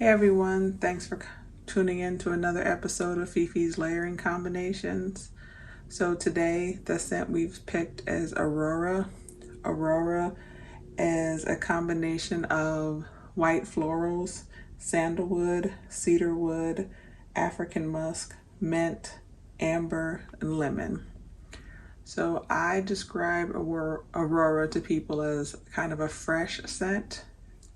Hey everyone, thanks for tuning in to another episode of Fifi's Layering Combinations. So today the scent we've picked is Aurora. Aurora is a combination of white florals, sandalwood, cedarwood, African musk, mint, amber, and lemon. So I describe Aurora to people as kind of a fresh scent,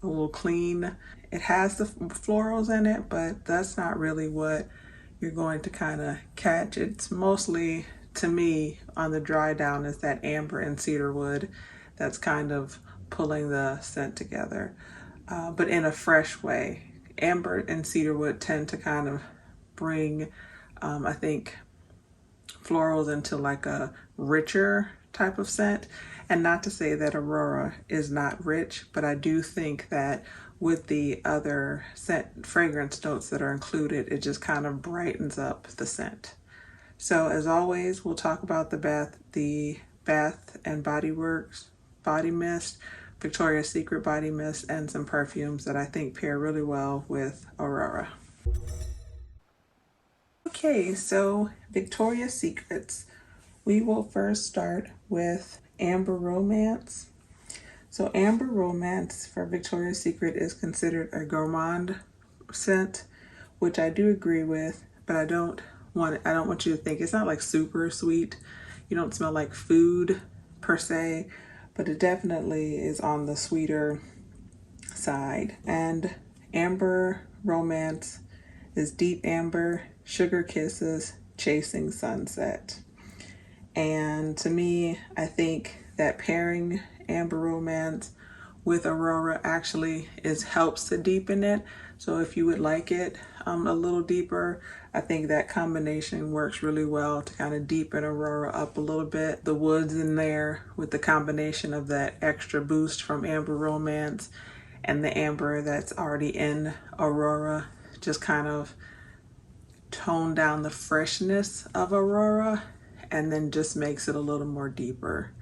a little clean. It has the florals in it, but that's not really what you're going to kind of catch. It's mostly, to me, on the dry down is that amber and cedarwood that's kind of pulling the scent together, but in a fresh way. Amber and cedarwood tend to kind of bring, I think, florals into like a richer type of scent. And not to say that Aurora is not rich, but I do think that with the other scent fragrance notes that are included, it just kind of brightens up the scent. So as always, we'll talk about the Bath and Body Works body mist, Victoria's Secret body mist, and some perfumes that I think pair really well with Aurora. Okay, so Victoria's Secrets. We will first start with Amber Romance. So Amber Romance for Victoria's Secret is considered a gourmand scent, which I do agree with, but I don't want you to think it's not like super sweet. You don't smell like food per se, but it definitely is on the sweeter side. And Amber Romance is deep amber, sugar kisses, chasing sunset. And to me, I think that pairing Amber Romance with Aurora actually helps to deepen it. So if you would like it a little deeper, I think that combination works really well to kind of deepen Aurora up a little bit. The woods in there with the combination of that extra boost from Amber Romance and the amber that's already in Aurora just kind of tone down the freshness of Aurora and then just makes it a little more deeper.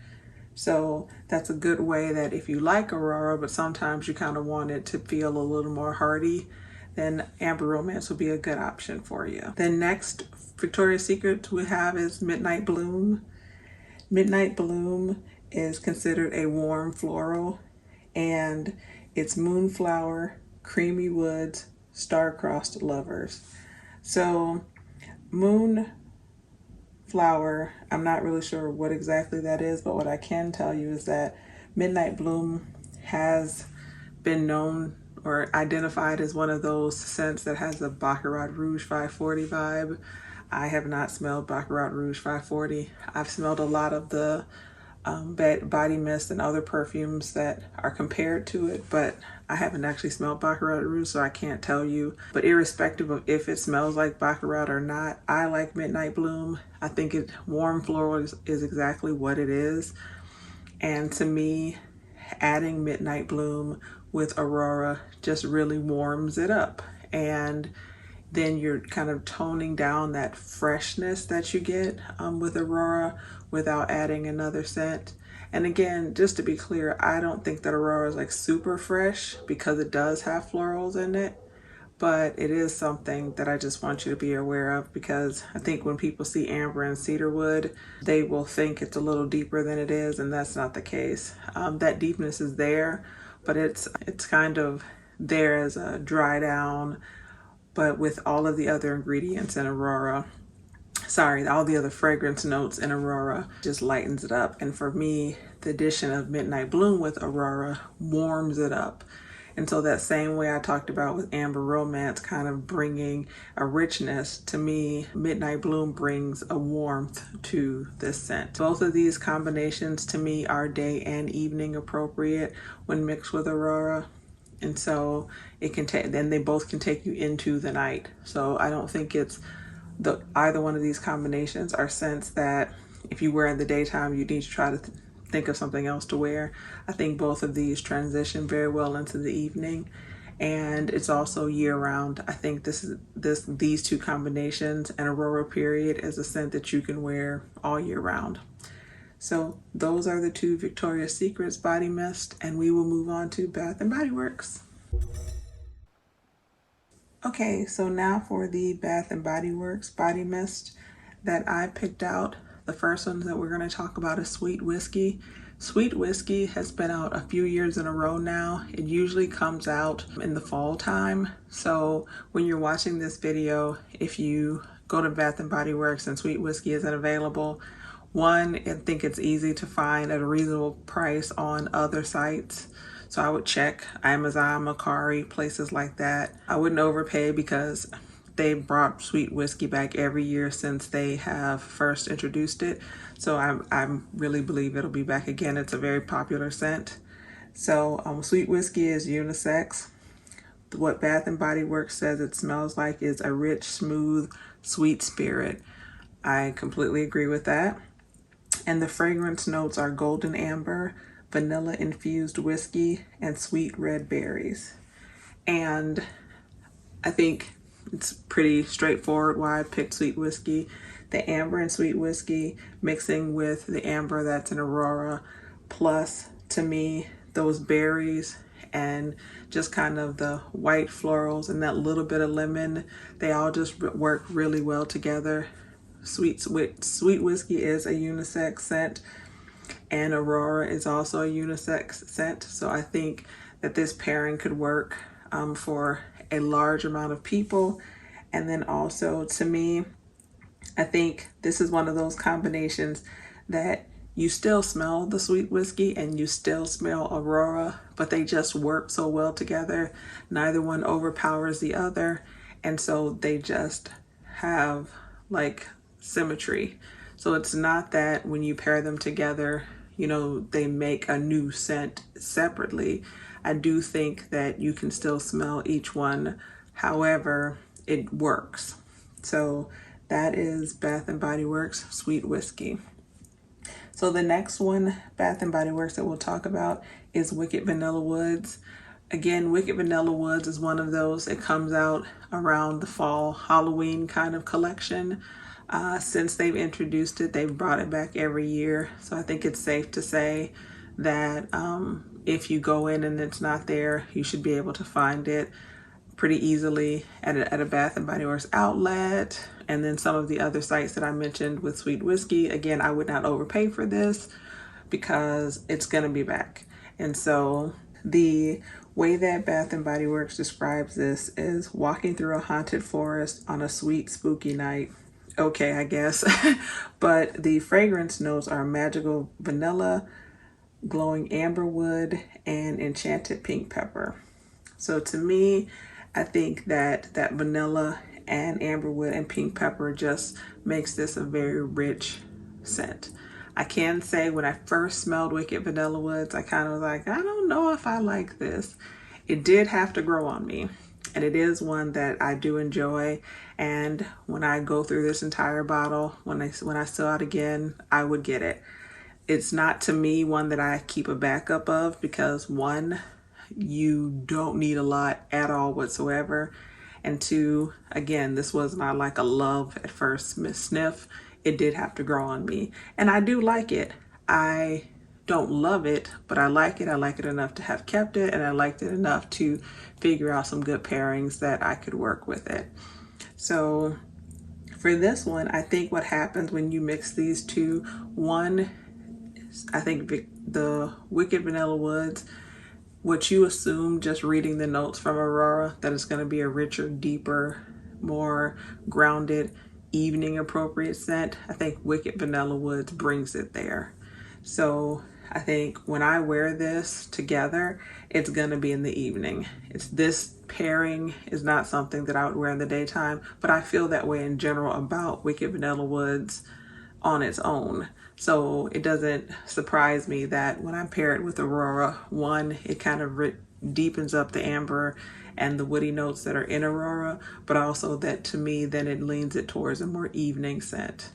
So that's a good way that if you like Aurora, but sometimes you kind of want it to feel a little more hearty, then Amber Romance will be a good option for you. Then next Victoria's Secret we have is Midnight Bloom. Midnight Bloom is considered a warm floral, and it's moonflower, creamy woods, star-crossed lovers. So moonflower, I'm not really sure what exactly that is, but what I can tell you is that Midnight Bloom has been known or identified as one of those scents that has a Baccarat Rouge 540 vibe. I have not smelled Baccarat Rouge 540. I've smelled a lot of the body mist and other perfumes that are compared to it, but I haven't actually smelled Baccarat Rouge, so I can't tell you. But irrespective of if it smells like Baccarat or not, I like Midnight Bloom. I think warm floral is exactly what it is. And to me, adding Midnight Bloom with Aurora just really warms it up. And then you're kind of toning down that freshness that you get with Aurora without adding another scent. And again, just to be clear, I don't think that Aurora is like super fresh because it does have florals in it, but it is something that I just want you to be aware of, because I think when people see amber and cedarwood, they will think it's a little deeper than it is, and that's not the case. That deepness is there, but it's kind of there as a dry down, but with all of the other ingredients in Aurora, all the other fragrance notes in Aurora just lightens it up. And for me, the addition of Midnight Bloom with Aurora warms it up. And so that same way I talked about with Amber Romance kind of bringing a richness, to me, Midnight Bloom brings a warmth to this scent. Both of these combinations to me are day and evening appropriate when mixed with Aurora. And so then they both can take you into the night. So I don't think either one of these combinations are scents that if you wear in the daytime, you need to try to think of something else to wear. I think both of these transition very well into the evening, and it's also year round. I think these two combinations and Aurora period is a scent that you can wear all year round. So those are the two Victoria's Secrets body mist, and we will move on to Bath and Body Works. Okay, so now for the Bath and Body Works body mist that I picked out. The first one that we're going to talk about is Sweet Whisky. Sweet Whisky has been out a few years in a row now. It usually comes out in the fall time. So when you're watching this video, if you go to Bath and Body Works and Sweet Whisky isn't available, one, I think it's easy to find at a reasonable price on other sites. So I would check Amazon, Mercari, places like that. I wouldn't overpay because they brought Sweet Whisky back every year since they have first introduced it. So I really believe it'll be back again. It's a very popular scent. So Sweet Whisky is unisex. What Bath and Body Works says it smells like is a rich, smooth, sweet spirit. I completely agree with that. And the fragrance notes are golden amber, vanilla infused whiskey, and sweet red berries. And I think it's pretty straightforward why I picked Sweet Whisky. The amber in Sweet Whisky mixing with the amber that's in Aurora, plus to me those berries and just kind of the white florals and that little bit of lemon, they all just work really well together. Sweet Whisky is a unisex scent, and Aurora is also a unisex scent. So I think that this pairing could work for a large amount of people. And then also to me, I think this is one of those combinations that you still smell the Sweet Whisky and you still smell Aurora, but they just work so well together. Neither one overpowers the other. And so they just have like symmetry. So it's not that when you pair them together, you know, they make a new scent separately. I do think that you can still smell each one. However, it works. So that is Bath and Body Works Sweet Whisky. So the next one, Bath and Body Works, that we'll talk about is Wicked Vanilla Woods. Again, Wicked Vanilla Woods is one of those. It comes out around the fall Halloween kind of collection. Since they've introduced it, they've brought it back every year. So I think it's safe to say that if you go in and it's not there, you should be able to find it pretty easily at a Bath and Body Works outlet. And then some of the other sites that I mentioned with Sweet Whisky, again, I would not overpay for this because it's gonna be back. And so the way that Bath and Body Works describes this is walking through a haunted forest on a sweet, spooky night. Okay, I guess. But the fragrance notes are magical vanilla, glowing amberwood, and enchanted pink pepper. So to me, I think that that vanilla and amberwood and pink pepper just makes this a very rich scent. I can say when I first smelled Wicked Vanilla Woods, I kind of was like, I don't know if I like this. It did have to grow on me. And it is one that I do enjoy. And when I go through this entire bottle, when I saw it again, I would get it. It's not, to me, one that I keep a backup of because one, you don't need a lot at all whatsoever. And two, again, this was not like a love at first sniff. It did have to grow on me. And I do like it. I don't love it, but I like it. I like it enough to have kept it, and I liked it enough to figure out some good pairings that I could work with it. So for this one, I think what happens when you mix these two, one, I think the Wicked Vanilla Woods, what you assume just reading the notes from Aurora, that it's going to be a richer, deeper, more grounded, evening appropriate scent, I think Wicked Vanilla Woods brings it there. So I think when I wear this together, it's going to be in the evening. This pairing is not something that I would wear in the daytime, but I feel that way in general about Wicked Vanilla Woods on its own. So it doesn't surprise me that when I pair it with Aurora, one, it kind of deepens up the amber and the woody notes that are in Aurora, but also that to me, then it leans it towards a more evening scent.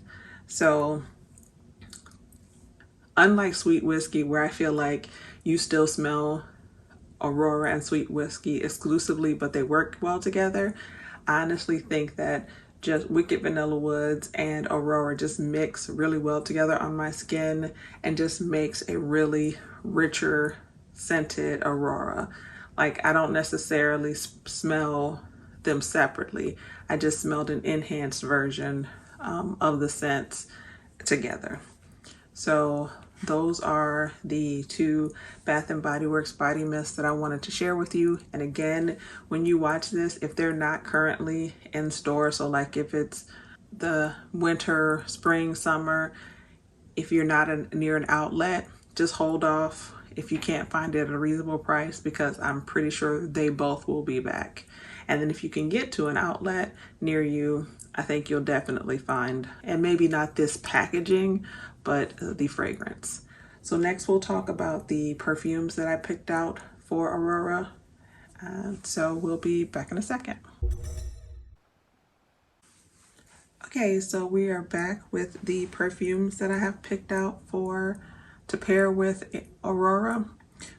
So unlike Sweet Whisky, where I feel like you still smell Aurora and Sweet Whisky exclusively, but they work well together, I honestly think that just Wicked Vanilla Woods and Aurora just mix really well together on my skin and just makes a really richer scented Aurora. Like I don't necessarily smell them separately. I just smelled an enhanced version of the scents together. So those are the two Bath and Body Works body mists that I wanted to share with you. And again, when you watch this, if they're not currently in store, so like if it's the winter, spring, summer, if you're not near an outlet, just hold off if you can't find it at a reasonable price, because I'm pretty sure they both will be back. And then if you can get to an outlet near you, I think you'll definitely find, and maybe not this packaging, but the fragrance. So next we'll talk about the perfumes that I picked out for Aurora. So we'll be back in a second. Okay, so we are back with the perfumes that I have picked out to pair with Aurora.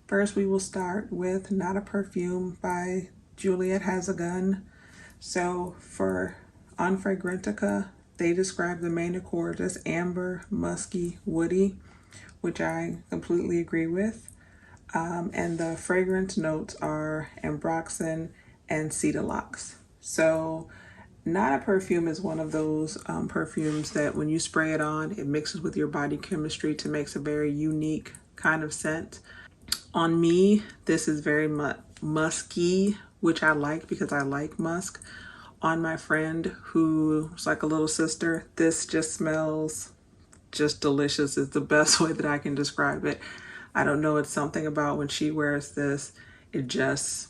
First, we will start with Not a Perfume by Juliette Has a Gun. So for On Fragrantica, they describe the main accords as amber, musky, woody, which I completely agree with. And the fragrance notes are ambroxan and cedarlox. So Not a Perfume is one of those perfumes that when you spray it on, it mixes with your body chemistry to make a very unique kind of scent. On me, this is very musky, which I like because I like musk. On my friend, who's like a little sister, this just smells just delicious. It's the best way that I can describe it. I don't know, it's something about when she wears this, it just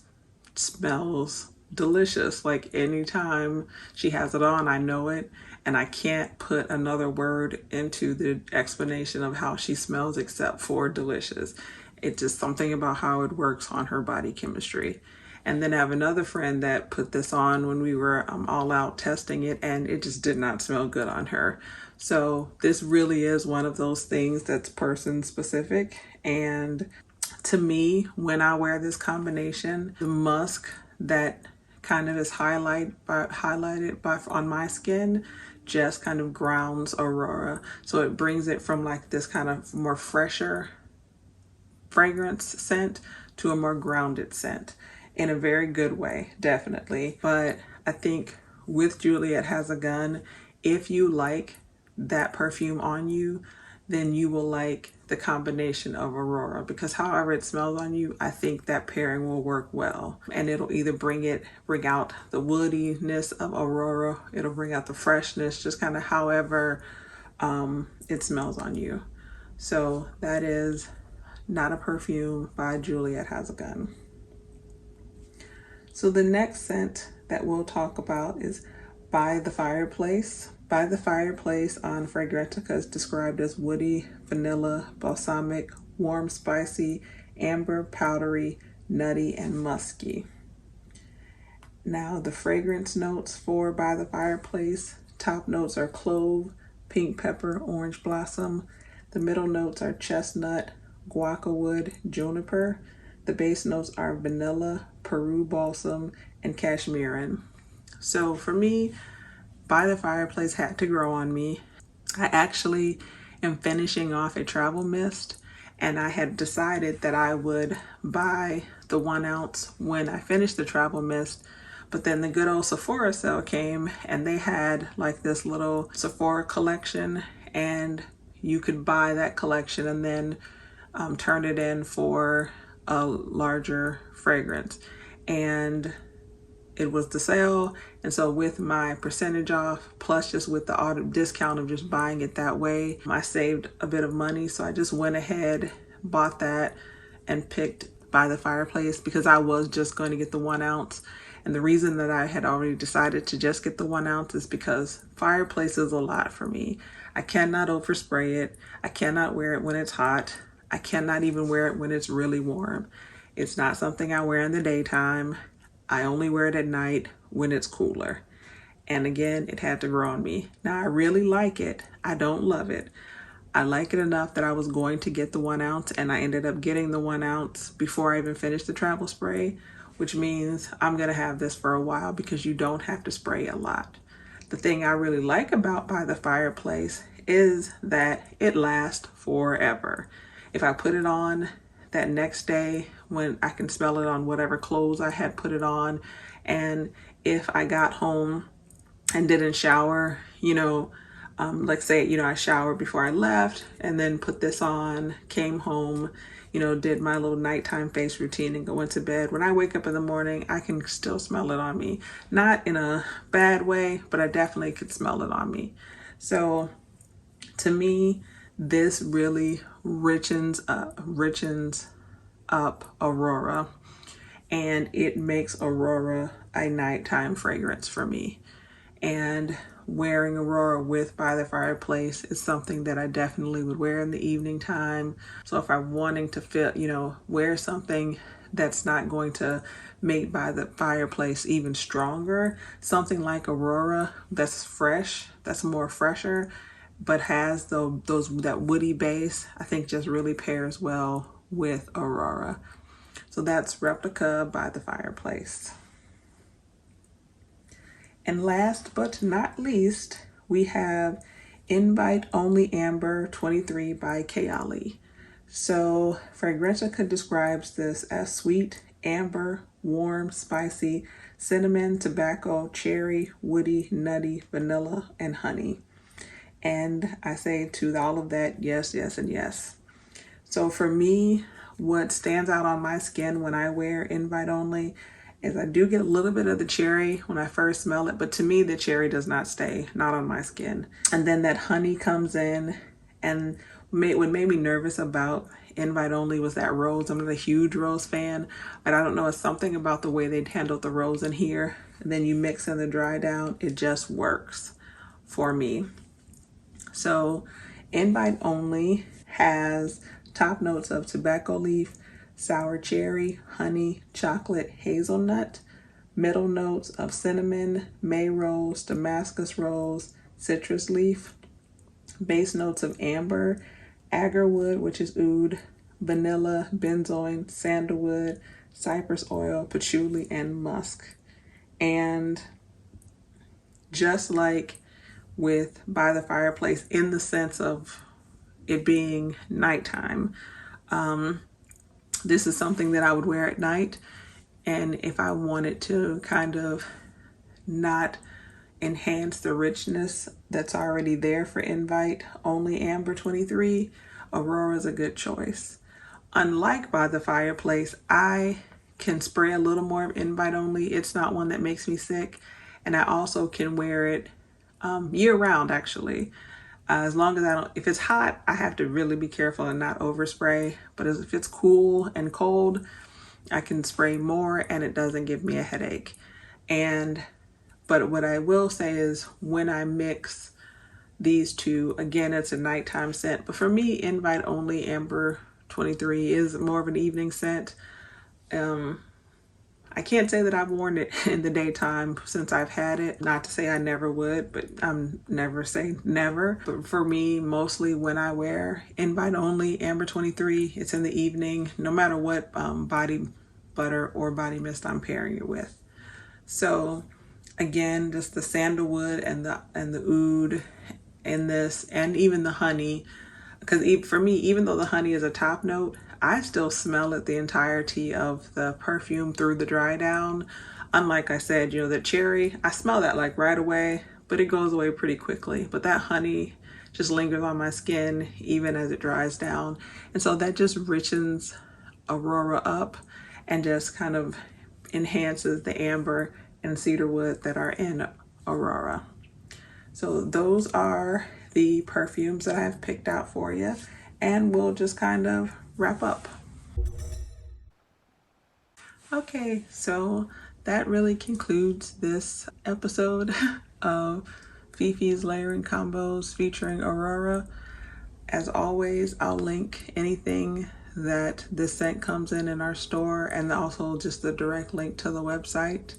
smells delicious. Like anytime she has it on, I know it, and I can't put another word into the explanation of how she smells except for delicious. It's just something about how it works on her body chemistry. And then I have another friend that put this on when we were all out testing it, and it just did not smell good on her. So this really is one of those things that's person specific. And to me, when I wear this combination, the musk that kind of is highlighted by on my skin just kind of grounds Aurora. So it brings it from like this kind of more fresher fragrance scent to a more grounded scent in a very good way, definitely. But I think with Juliette Has a Gun, if you like that perfume on you, then you will like the combination of Aurora, because however it smells on you, I think that pairing will work well. And it'll either bring out the woodiness of Aurora, it'll bring out the freshness, just kind of however it smells on you. So that is Not a Perfume by Juliette Has a Gun. So the next scent that we'll talk about is By the Fireplace. By the Fireplace on Fragrantica is described as woody, vanilla, balsamic, warm, spicy, amber, powdery, nutty, and musky. Now the fragrance notes for By the Fireplace, top notes are clove, pink pepper, orange blossom. The middle notes are chestnut, guaiac wood, juniper. The base notes are vanilla, Peru balsam, and cashmeran. So for me, By the Fireplace had to grow on me. I actually am finishing off a travel mist, and I had decided that I would buy the 1 ounce when I finished the travel mist. But then the good old Sephora sale came, and they had like this little Sephora collection, and you could buy that collection and then turn it in for a larger fragrance. And it was the sale, and so with my percentage off plus just with the auto discount of just buying it that way, I saved a bit of money. So I just went ahead, bought that, and picked By the Fireplace because I was just going to get the 1 ounce. And the reason that I had already decided to just get the 1 ounce is because Fireplace is a lot for me. I cannot overspray it. I cannot wear it when it's hot. I cannot even wear it when it's really warm. It's not something I wear in the daytime. I only wear it at night when it's cooler. And again, it had to grow on me. Now I really like it. I don't love it. I like it enough that I was going to get the 1 ounce, and I ended up getting the 1 ounce before I even finished the travel spray, which means I'm gonna have this for a while because you don't have to spray a lot. The thing I really like about By the Fireplace is that it lasts forever. If I put it on, that next day when I can smell it on whatever clothes I had put it on. And if I got home and didn't shower, like say, I showered before I left and then put this on, came home, did my little nighttime face routine and go into bed. When I wake up in the morning, I can still smell it on me. Not in a bad way, but I definitely could smell it on me. So to me, this really richens up Aurora, and it makes Aurora a nighttime fragrance for me. And wearing Aurora with By the Fireplace is something that I definitely would wear in the evening time. So if I'm wanting to feel, wear something that's not going to make By the Fireplace even stronger, something like Aurora that's fresh, that's more fresher, but has that woody base, I think just really pairs well with Aurora. So that's Replica By the Fireplace. And last but not least, we have Invite Only Amber 23 by Kayali. So Fragrantica describes this as sweet, amber, warm, spicy, cinnamon, tobacco, cherry, woody, nutty, vanilla, and honey. And I say to all of that, yes, yes, and yes. So for me, what stands out on my skin when I wear Invite Only is I do get a little bit of the cherry when I first smell it, but to me, the cherry does not stay, not on my skin. And then that honey comes in, and what made me nervous about Invite Only was that rose. I'm not a huge rose fan, but I don't know, it's something about the way they handled the rose in here. And then you mix in the dry down, it just works for me. So Invite Only has top notes of tobacco leaf, sour cherry, honey, chocolate, hazelnut, middle notes of cinnamon, May rose, Damascus rose, citrus leaf, base notes of amber, agarwood, which is oud, vanilla, benzoin, sandalwood, cypress oil, patchouli, and musk. And just like with By the Fireplace, in the sense of it being nighttime, this is something that I would wear at night. And if I wanted to kind of not enhance the richness that's already there for Invite Only Amber 23, Aurora is a good choice. Unlike By the Fireplace, I can spray a little more of Invite Only. It's not one that makes me sick. And I also can wear it year round, actually. As long as if it's hot, I have to really be careful and not overspray. But if it's cool and cold, I can spray more and it doesn't give me a headache. But what I will say is when I mix these two, again, it's a nighttime scent. But for me, Invite Only Amber 23 is more of an evening scent. I can't say that I've worn it in the daytime since I've had it. Not to say I never would, but I'm never say never. But for me, mostly when I wear Invite Only Amber 23, it's in the evening, no matter what body butter or body mist I'm pairing it with. So again, just the sandalwood and the oud in this, and even the honey. Because for me, even though the honey is a top note, I still smell it the entirety of the perfume through the dry down. Unlike I said, the cherry, I smell that like right away, but it goes away pretty quickly. But that honey just lingers on my skin even as it dries down. And so that just richens Aurora up and just kind of enhances the amber and cedarwood that are in Aurora. So those are the perfumes that I've picked out for you, and we'll just kind of wrap up. Okay, so that really concludes this episode of Fifi's Layering Combos featuring Aurora. As always, I'll link anything that this scent comes in our store, and also just the direct link to the website.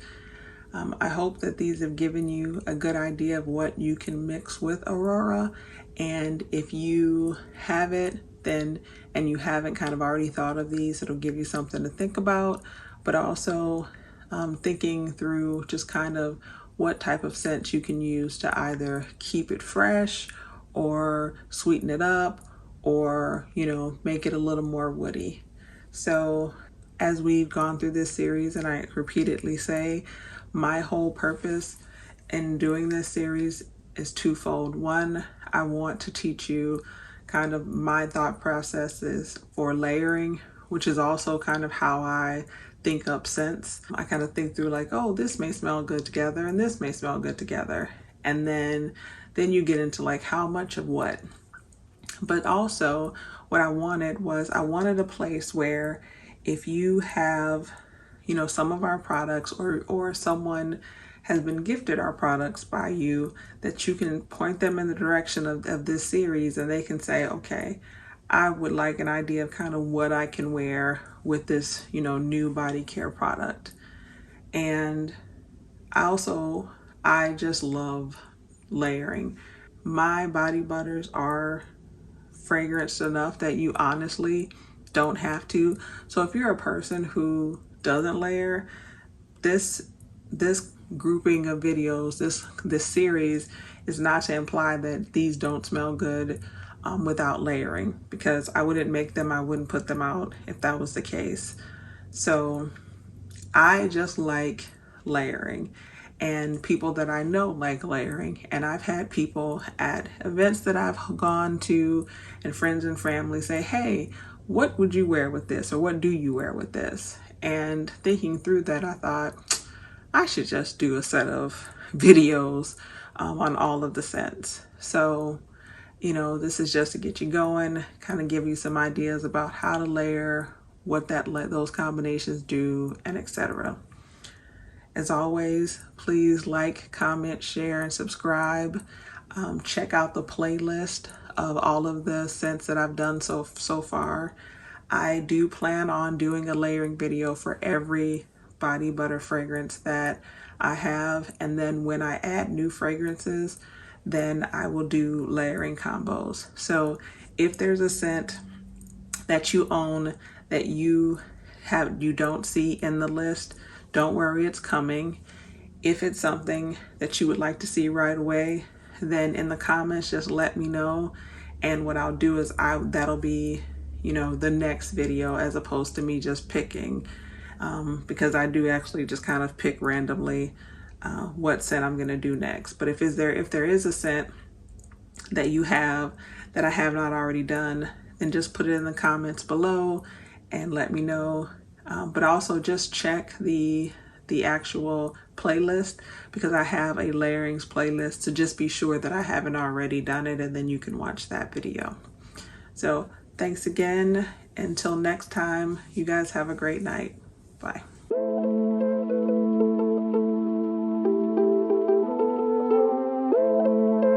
I hope that these have given you a good idea of what you can mix with Aurora. And if you have it, and you haven't kind of already thought of these, it'll give you something to think about. But also thinking through just kind of what type of scent you can use to either keep it fresh or sweeten it up, or make it a little more woody. So as we've gone through this series, and I repeatedly say, my whole purpose in doing this series is twofold. One, I want to teach you kind of my thought processes for layering, which is also kind of how I think up scents. I kind of think through like, oh, this may smell good together and this may smell good together. And then you get into like how much of what. But also what I wanted was I wanted a place where if you have, you know, some of our products or someone has been gifted our products by you, that you can point them in the direction of this series and they can say, okay, I would like an idea of kind of what I can wear with this, you know, new body care product. And I just love layering. My body butters are fragranced enough that you honestly don't have to. So if you're a person who doesn't layer, this grouping of videos, this series is not to imply that these don't smell good without layering, because I wouldn't make them, I wouldn't put them out if that was the case. So I just like layering, and people that I know like layering. And I've had people at events that I've gone to and friends and family say, hey, what would you wear with this? Or what do you wear with this? And thinking through that, I thought I should just do a set of videos on all of the scents. So, you know, this is just to get you going, kind of give you some ideas about how to layer, what those combinations do, and etc. As always, please like, comment, share, and subscribe. Check out the playlist of all of the scents that I've done so far. I do plan on doing a layering video for every body butter fragrance that I have, and then when I add new fragrances, then I will do layering combos. So if there's a scent that you own that you don't see in the list, don't worry, it's coming. If it's something that you would like to see right away, then in the comments just let me know, and what I'll do is that'll be, you know, the next video, as opposed to me just picking, because I do actually just kind of pick randomly what scent I'm gonna do next. But if there is a scent that you have that I have not already done, then just put it in the comments below and let me know. But also just check the actual playlist, because I have a layerings playlist, to just be sure that I haven't already done it, and then you can watch that video. So thanks again. Until next time, you guys have a great night. Bye.